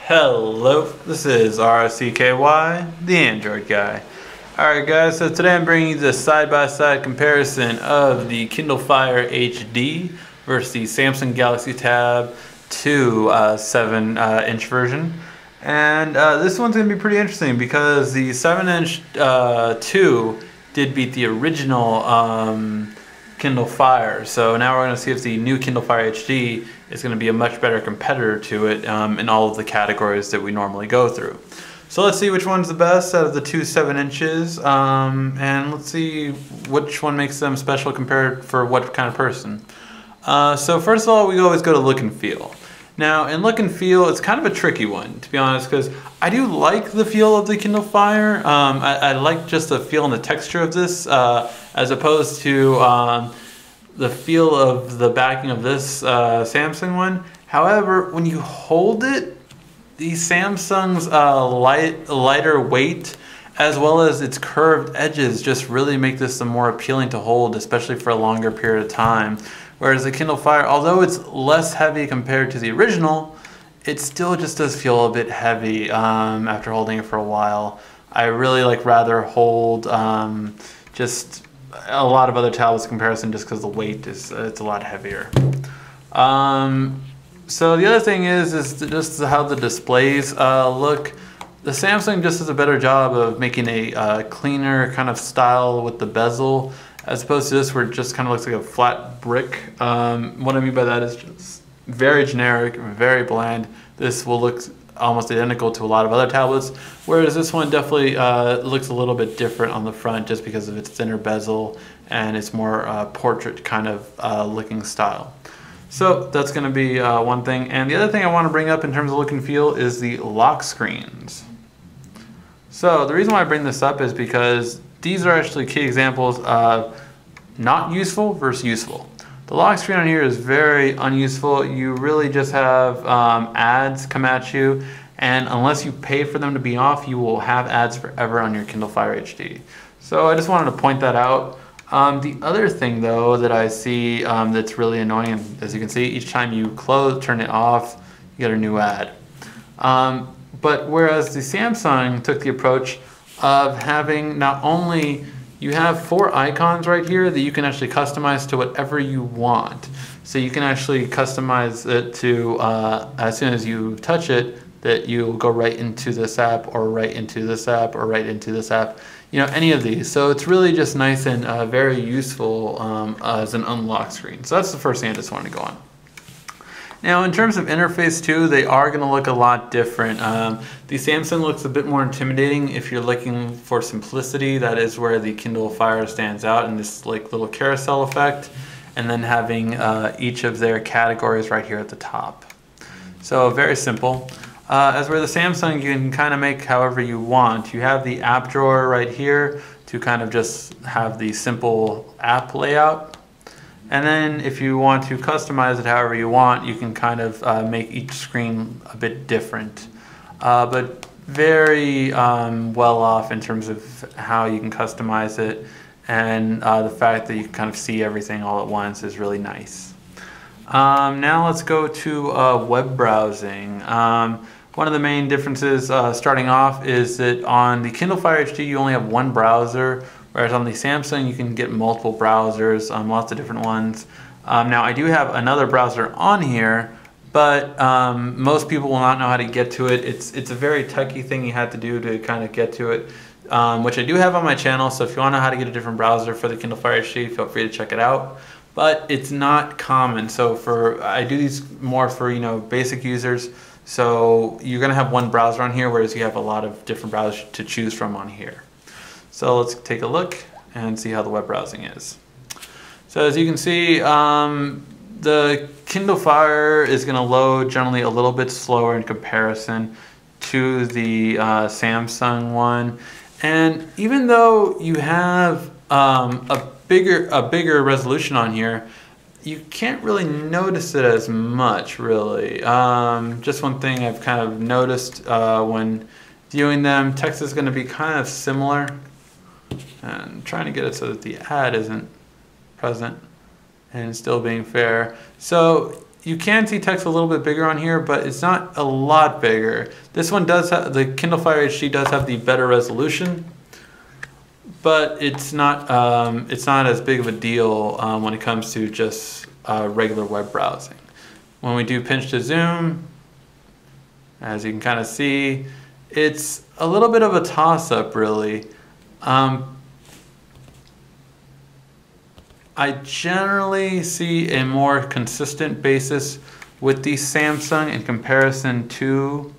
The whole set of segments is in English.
Hello, this is RCKY, the Android guy. Alright guys, so today I'm bringing you the side-by-side comparison of the Kindle Fire HD versus the Samsung Galaxy Tab 2 7-inch version. And this one's going to be pretty interesting because the 7-inch 2 did beat the original Kindle Fire. So now we're going to see if the new Kindle Fire HD is going to be a much better competitor to it in all of the categories that we normally go through. So let's see which one's the best out of the two 7-inches, and let's see which one makes them special compared for what kind of person. So first of all, we always go to look and feel. Now in look and feel, it's kind of a tricky one, to be honest, because I do like the feel of the Kindle Fire. I like just the feel and the texture of this, as opposed to the feel of the backing of this Samsung one. However, when you hold it, the Samsung's lighter weight as well as its curved edges just really make this more appealing to hold, especially for a longer period of time. Whereas the Kindle Fire, although it's less heavy compared to the original, it still just does feel a bit heavy after holding it for a while. I really rather hold just a lot of other tablets in comparison, just because the weight is it's a lot heavier. So the other thing is just how the displays look. The Samsung just does a better job of making a cleaner kind of style with the bezel, as opposed to this where it just kind of looks like a flat brick. What I mean by that is just very generic, very bland. This will look almost identical to a lot of other tablets, whereas this one definitely looks a little bit different on the front just because of its thinner bezel and its more portrait kind of looking style. So that's going to be one thing. And the other thing I want to bring up in terms of look and feel is the lock screens. So the reason why I bring this up is because these are actually key examples of not useful versus useful. The lock screen on here is very unuseful. You really just have ads come at you, and unless you pay for them to be off, you will have ads forever on your Kindle Fire HD. So I just wanted to point that out. The other thing though that I see that's really annoying, and as you can see, each time you turn it off, you get a new ad. But whereas the Samsung took the approach of having not only, you have 4 icons right here that you can actually customize to whatever you want. So you can actually customize it to, as soon as you touch it, that you'll go right into this app, or right into this app, or right into this app. You know, any of these. So it's really just nice and very useful as an unlock screen. So that's the first thing I just wanted to go on. Now in terms of interface too, they are going to look a lot different. The Samsung looks a bit more intimidating if you're looking for simplicity. That is where the Kindle Fire stands out in this little carousel effect, and then having each of their categories right here at the top. So very simple. As where the Samsung, you can kind of make however you want. You have the app drawer right here to kind of just have the simple app layout. And then if you want to customize it however you want, you can kind of make each screen a bit different. But very well off in terms of how you can customize it. And the fact that you can kind of see everything all at once is really nice. Now let's go to web browsing. One of the main differences starting off is that on the Kindle Fire HD you only have one browser, whereas on the Samsung you can get multiple browsers, lots of different ones. Now I do have another browser on here, but most people will not know how to get to it. It's a very techy thing you have to do to kind of get to it, which I do have on my channel, so if you want to know how to get a different browser for the Kindle Fire HD, feel free to check it out. But it's not common, so I do these more for basic users. So you're going to have one browser on here, whereas you have a lot of different browsers to choose from on here. So let's take a look and see how the web browsing is. So as you can see, the Kindle Fire is going to load generally a little bit slower in comparison to the Samsung one. And even though you have a bigger resolution on here, you can't really notice it as much, really. Just one thing I've kind of noticed when viewing them, text is going to be kind of similar. And trying to get it so that the ad isn't present and still being fair. So you can see text a little bit bigger on here, but it's not a lot bigger. This one does have, the Kindle Fire HD does have the better resolution, but it's not as big of a deal when it comes to just regular web browsing. When we do pinch to zoom, as you can kind of see, it's a little bit of a toss-up, really. I generally see a more consistent basis with the Samsung in comparison to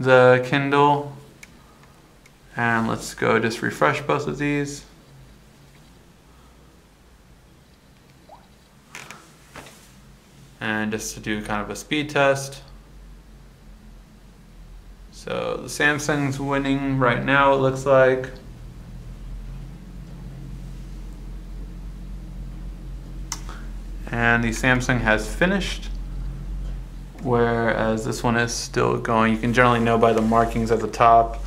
the Kindle. And let's go just refresh both of these. And just to do kind of a speed test. So the Samsung's winning right now, it looks like. And the Samsung has finished, whereas this one is still going. You can generally know by the markings at the top.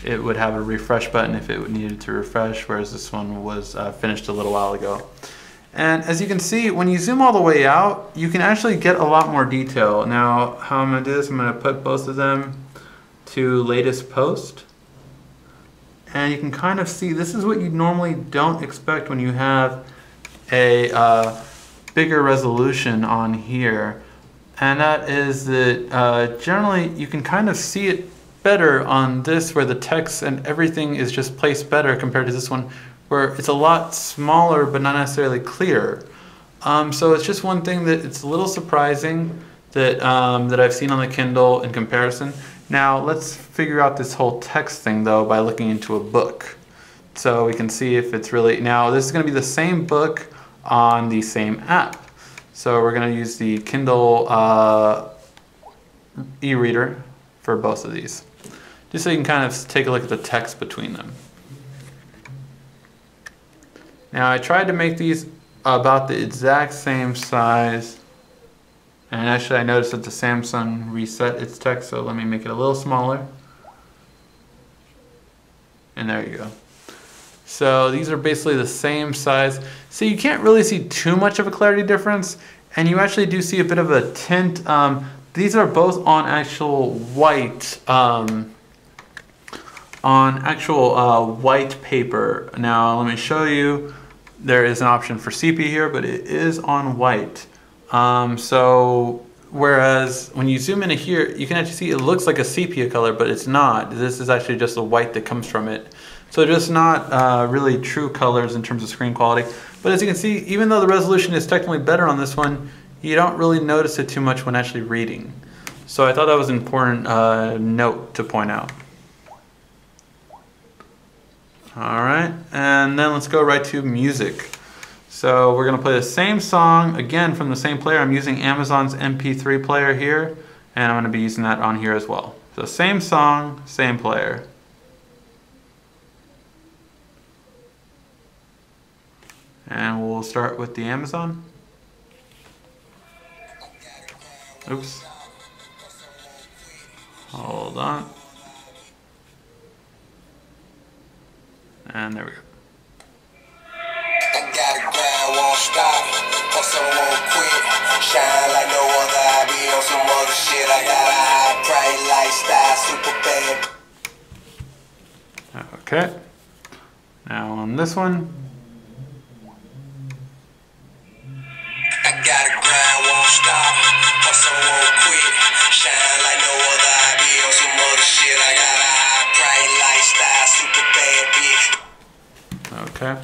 It would have a refresh button if it needed to refresh, whereas this one was finished a little while ago. And as you can see, when you zoom all the way out, you can actually get a lot more detail. Now, how I'm gonna do this, I'm gonna put both of them to latest post. And you can kind of see, this is what you normally don't expect when you have a bigger resolution on here, and that is that generally you can kind of see it better on this, where the text and everything is just placed better compared to this one where it's a lot smaller but not necessarily clear. So it's just one thing that it's a little surprising that that I've seen on the Kindle in comparison. Now let's figure out this whole text thing though by looking into a book, so we can see if it's really, now this is going to be the same book on the same app. So we're going to use the Kindle e-reader for both of these, just so you can kind of take a look at the text between them. Now I tried to make these about the exact same size, and actually I noticed that the Samsung reset its text, so let me make it a little smaller. And there you go. So these are basically the same size. So you can't really see too much of a clarity difference, and you actually do see a bit of a tint. These are both on actual white, white paper. Now let me show you. There is an option for sepia here, but it is on white. So whereas when you zoom into here, you can actually see it looks like a sepia color, but it's not. This is actually just the white that comes from it. So just not really true colors in terms of screen quality. But as you can see, even though the resolution is technically better on this one, you don't really notice it too much when actually reading. So I thought that was an important note to point out. All right, and then let's go right to music. So we're gonna play the same song, again from the same player. I'm using Amazon's MP3 player here, and I'm gonna be using that on here as well. So same song, same player. And we'll start with the Amazon. Oops. Hold on. And there we go. I gotta grind, won't stop. Hustle, won't quit. Shine like no other. I be on some other shit. I got a high price lifestyle, super bad. Okay. Now on this one. I gotta grind, won't stop. Hustle, won't quit. Shine like no other. I be on some other shit. I got a high price lifestyle, super bad bitch. Okay.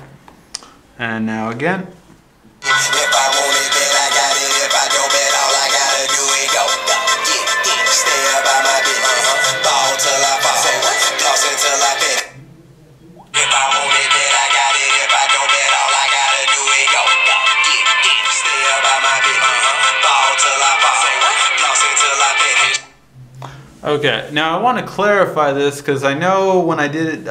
And now again. If I want it, then I got it. If I don't, bet all I gotta do is go. Stay about my business. Ball till I fall. Floss until I fit. If I want it, then I got it. If I don't, bet all I gotta do is go. Stay about my business. Ball till I fall. Floss until I fit. Okay, now I want to clarify this because I know when I did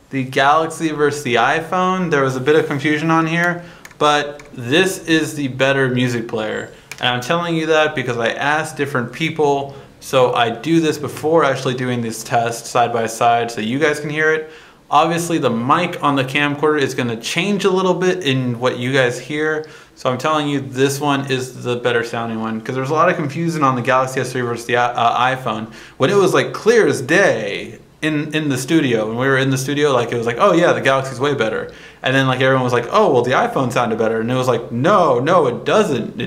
the Galaxy versus the iPhone, there was a bit of confusion on here, but this is the better music player. And I'm telling you that because I asked different people, so I do this before actually doing this test side by side so you guys can hear it. Obviously the mic on the camcorder is going to change a little bit in what you guys hear, So I'm telling you, this one is the better sounding one, because there's a lot of confusion on the Galaxy S3 versus the iPhone. When it was like clear as day in the studio, when we were in the studio, like it was like, oh yeah, the Galaxy's way better. And then like everyone was like, oh well, the iPhone sounded better, and it was like, no, it doesn't.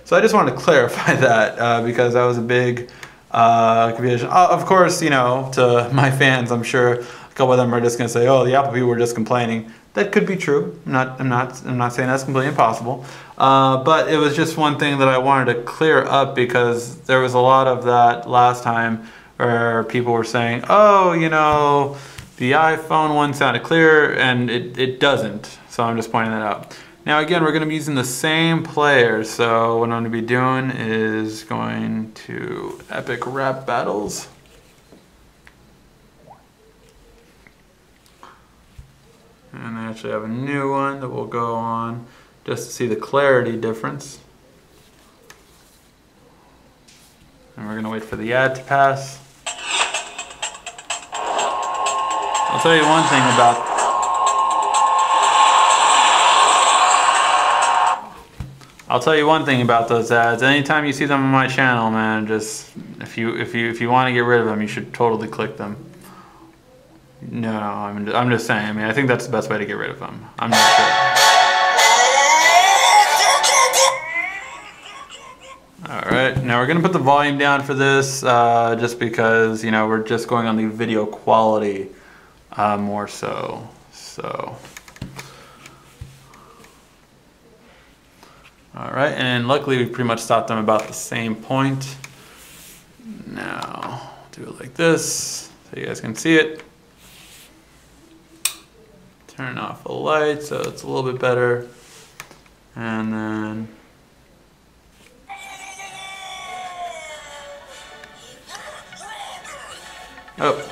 So I just wanted to clarify that because that was a big confusion. Of course, you know, to my fans, I'm sure a couple of them are just gonna say, oh, the Apple people were just complaining. That could be true. I'm not saying that's completely impossible. But it was just one thing that I wanted to clear up, because there was a lot of that last time where people were saying, oh, you know, the iPhone one sounded clear, and it doesn't. So I'm just pointing that out. Now again, we're going to be using the same player. So what I'm going to be doing is going to Epic Rap Battles. And I actually have a new one that we'll go on just to see the clarity difference. And we're going to wait for the ad to pass. I'll tell you one thing about those ads. Anytime you see them on my channel, man, just if you want to get rid of them, you should totally click them. No, I'm just saying. I mean, I think that's the best way to get rid of them. I'm not sure. All right, now we're gonna put the volume down for this, just because, you know, we're just going on the video quality more so. All right, and luckily we pretty much stopped them about the same point. Now do it like this so you guys can see it. Turn off the light so it's a little bit better. And then oh.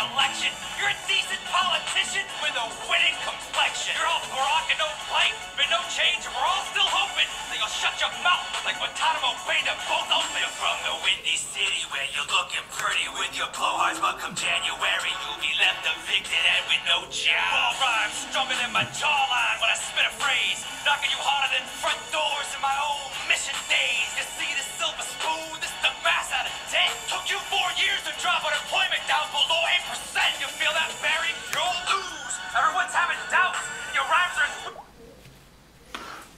Election. You're a decent politician with a winning complexion. You're all grok and no bite, but no change, and we're all still hoping that you'll shut your mouth like Guantanamo Bay to both open. You're from the windy city where you're looking pretty with your blowhards, but come January you'll be left evicted and with no job. All rhymes stronger than my jawline when I spit a phrase, knocking you harder than front doors in my old mission days. You see the silver spoon, this is the mass out of 10. Took you 4 years to drop unemployment down below 8%. You feel that, Barry? You'll lose. Everyone's having doubts. Your rhymes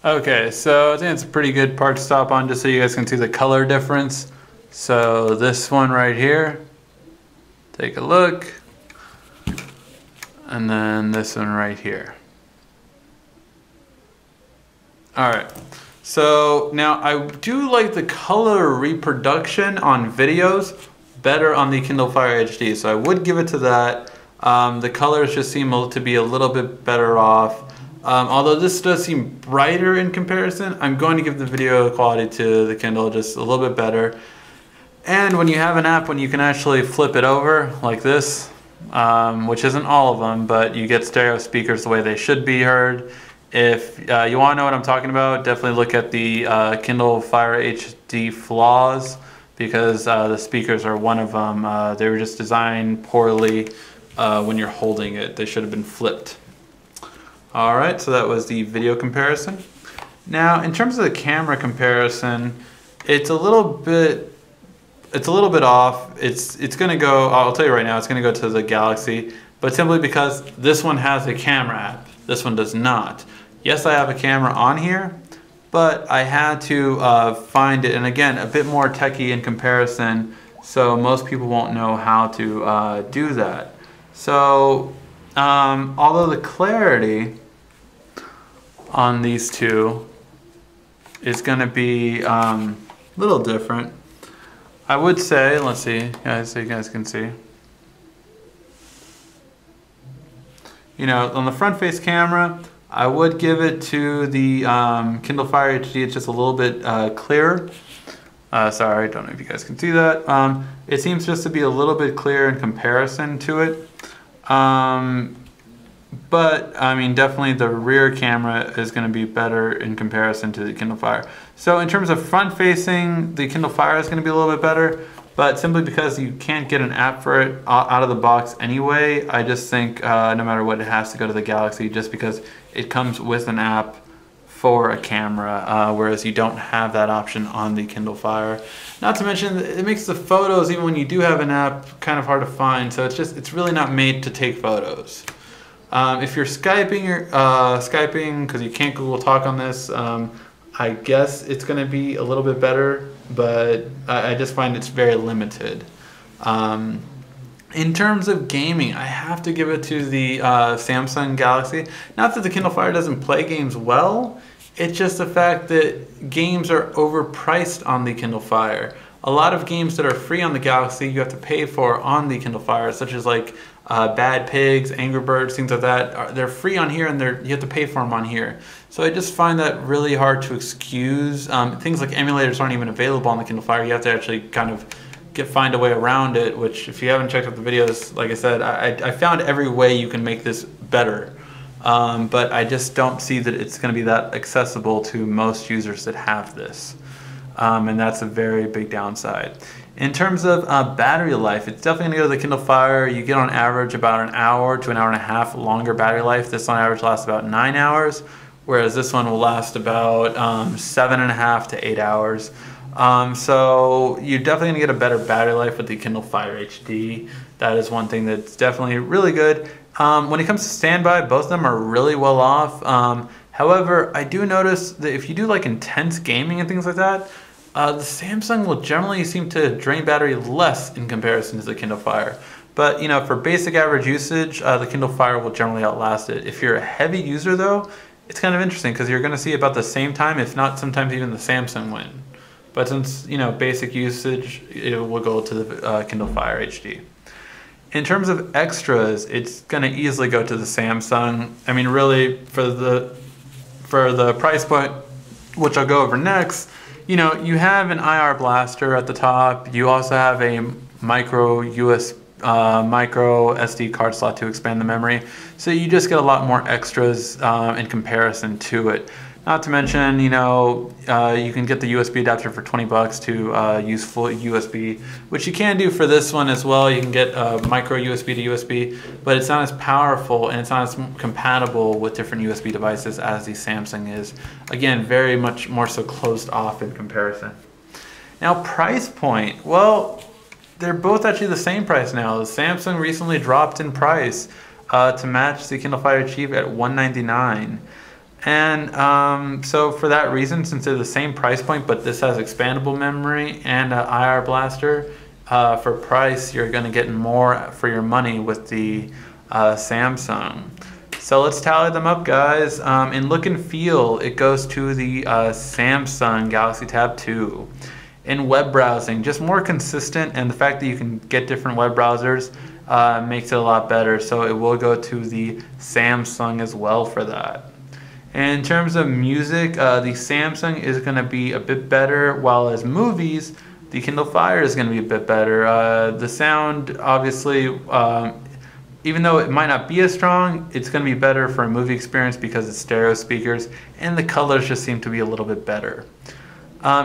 are... Okay, so I think it's a pretty good part to stop on just so you guys can see the color difference. So this one right here, take a look. And then this one right here. Alright, so now I do like the color reproduction on videos better on the Kindle Fire HD, so I would give it to that. The colors just seem to be a little bit better off. Although this does seem brighter in comparison, I'm going to give the video quality to the Kindle just a little bit better. And when you have an app when you can actually flip it over like this, which isn't all of them, but you get stereo speakers the way they should be heard. If you want to know what I'm talking about, definitely look at the Kindle Fire HD flaws, because the speakers are one of them. They were just designed poorly when you're holding it. They should have been flipped. Alright, so that was the video comparison. Now, in terms of the camera comparison, it's a little bit off. It's gonna go, I'll tell you right now, it's gonna go to the Galaxy, but simply because this one has a camera app, this one does not. Yes, I have a camera on here, but I had to find it, and again, a bit more techie in comparison, so most people won't know how to do that. So, although the clarity on these two is going to be a little different, I would say, let's see, guys, so you guys can see. You know, on the front face camera, I would give it to the Kindle Fire HD. It's just a little bit clearer. Sorry, I don't know if you guys can see that. It seems just to be a little bit clearer in comparison to it. But I mean, definitely the rear camera is going to be better in comparison to the Kindle Fire. So in terms of front facing, the Kindle Fire is going to be a little bit better, but simply because you can't get an app for it out of the box anyway, I just think no matter what, it has to go to the Galaxy just because it comes with an app for a camera, whereas you don't have that option on the Kindle Fire. Not to mention, it makes the photos, even when you do have an app, kind of hard to find. So it's really not made to take photos. If you're Skyping, because you can't Google Talk on this, I guess it's going to be a little bit better, but I just find it's very limited. In terms of gaming, I have to give it to the Samsung Galaxy. Not that the Kindle Fire doesn't play games well, it's just the fact that games are overpriced on the Kindle Fire. A lot of games that are free on the Galaxy you have to pay for on the Kindle Fire, such as like Bad Pigs, Angry Birds, things like that. They're free on here and you have to pay for them on here. So I just find that really hard to excuse. Things like emulators aren't even available on the Kindle Fire. You have to actually kind of find a way around it, which if you haven't checked out the videos, like I said, I found every way you can make this better. But I just don't see that it's going to be that accessible to most users that have this. And that's a very big downside. In terms of battery life, it's definitely going to go to the Kindle Fire. You get on average about an hour to an hour and a half longer battery life. This on average lasts about 9 hours, whereas this one will last about 7.5 to 8 hours. So you're definitely going to get a better battery life with the Kindle Fire HD. That is one thing that's definitely really good. When it comes to standby, both of them are really well off. However, I do notice that if you do like intense gaming and things like that, the Samsung will generally seem to drain battery less in comparison to the Kindle Fire. But you know, for basic average usage, the Kindle Fire will generally outlast it. If you're a heavy user though, it's kind of interesting because you're going to see about the same time, if not sometimes even the Samsung win. But since, you know, basic usage, it will go to the Kindle Fire HD. In terms of extras, it's going to easily go to the Samsung. I mean, really, for the price point, which I'll go over next, you know, you have an IR blaster at the top. You also have a micro SD card slot to expand the memory. So you just get a lot more extras in comparison to it. Not to mention, you know, you can get the USB adapter for 20 bucks to use full USB, which you can do for this one as well. You can get micro USB to USB, but it's not as powerful and it's not as compatible with different USB devices as the Samsung is. Again, very much more so closed off in comparison. Now, price point. Well, they're both actually the same price now. The Samsung recently dropped in price to match the Kindle Fire Chief at $199. And so for that reason, since they're the same price point, but this has expandable memory and an IR blaster, for price, you're going to get more for your money with the Samsung. So let's tally them up, guys. In look and feel, it goes to the Samsung Galaxy Tab 2. In web browsing, just more consistent, and the fact that you can get different web browsers makes it a lot better. So it will go to the Samsung as well for that. In terms of music, the Samsung is going to be a bit better, while as movies, the Kindle Fire is going to be a bit better. The sound, obviously, even though it might not be as strong, it's going to be better for a movie experience because it's stereo speakers, and the colors just seem to be a little bit better.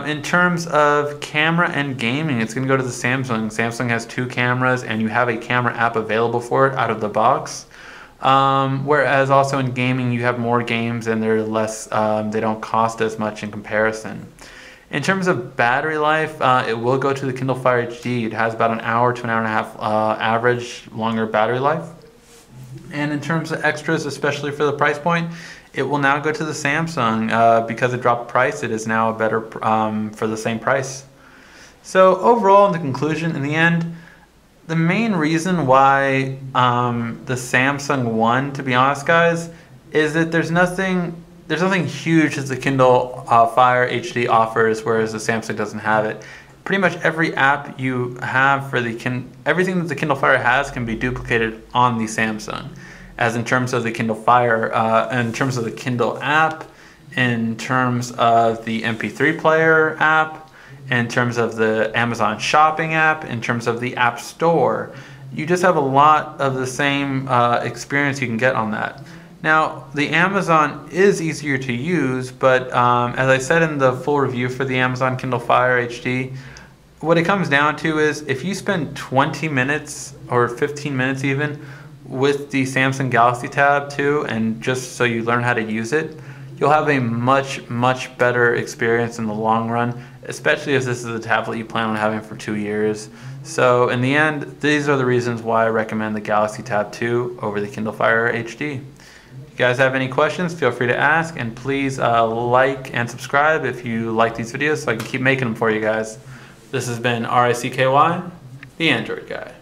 In terms of camera and gaming, it's going to go to the Samsung. Samsung has 2 cameras, and you have a camera app available for it out of the box. Whereas also in gaming, you have more games and they're less, they don't cost as much in comparison. In terms of battery life, it will go to the Kindle Fire HD. It has about an hour to an hour and a half average longer battery life. And in terms of extras, especially for the price point, it will now go to the Samsung. Because it dropped price, it is now a better for the same price. So overall, in the conclusion, in the end, the main reason why the Samsung won, to be honest, guys, is that there's nothing huge that the Kindle Fire HD offers, whereas the Samsung doesn't have it. Pretty much every app you have for everything that the Kindle Fire has can be duplicated on the Samsung. As in terms of the Kindle Fire, in terms of the Kindle app, in terms of the MP3 player app, in terms of the Amazon shopping app, in terms of the App Store, you just have a lot of the same experience you can get on that. Now, the Amazon is easier to use, but as I said in the full review for the Amazon Kindle Fire HD, what it comes down to is if you spend 20 minutes or 15 minutes even with the Samsung Galaxy Tab 2, and just so you learn how to use it, you'll have a much better experience in the long run, especially if this is a tablet you plan on having for 2 years. So in the end, these are the reasons why I recommend the Galaxy Tab 2 over the Kindle Fire HD. If you guys have any questions, feel free to ask, and please like and subscribe if you like these videos so I can keep making them for you guys. This has been RICKY, the Android Guy.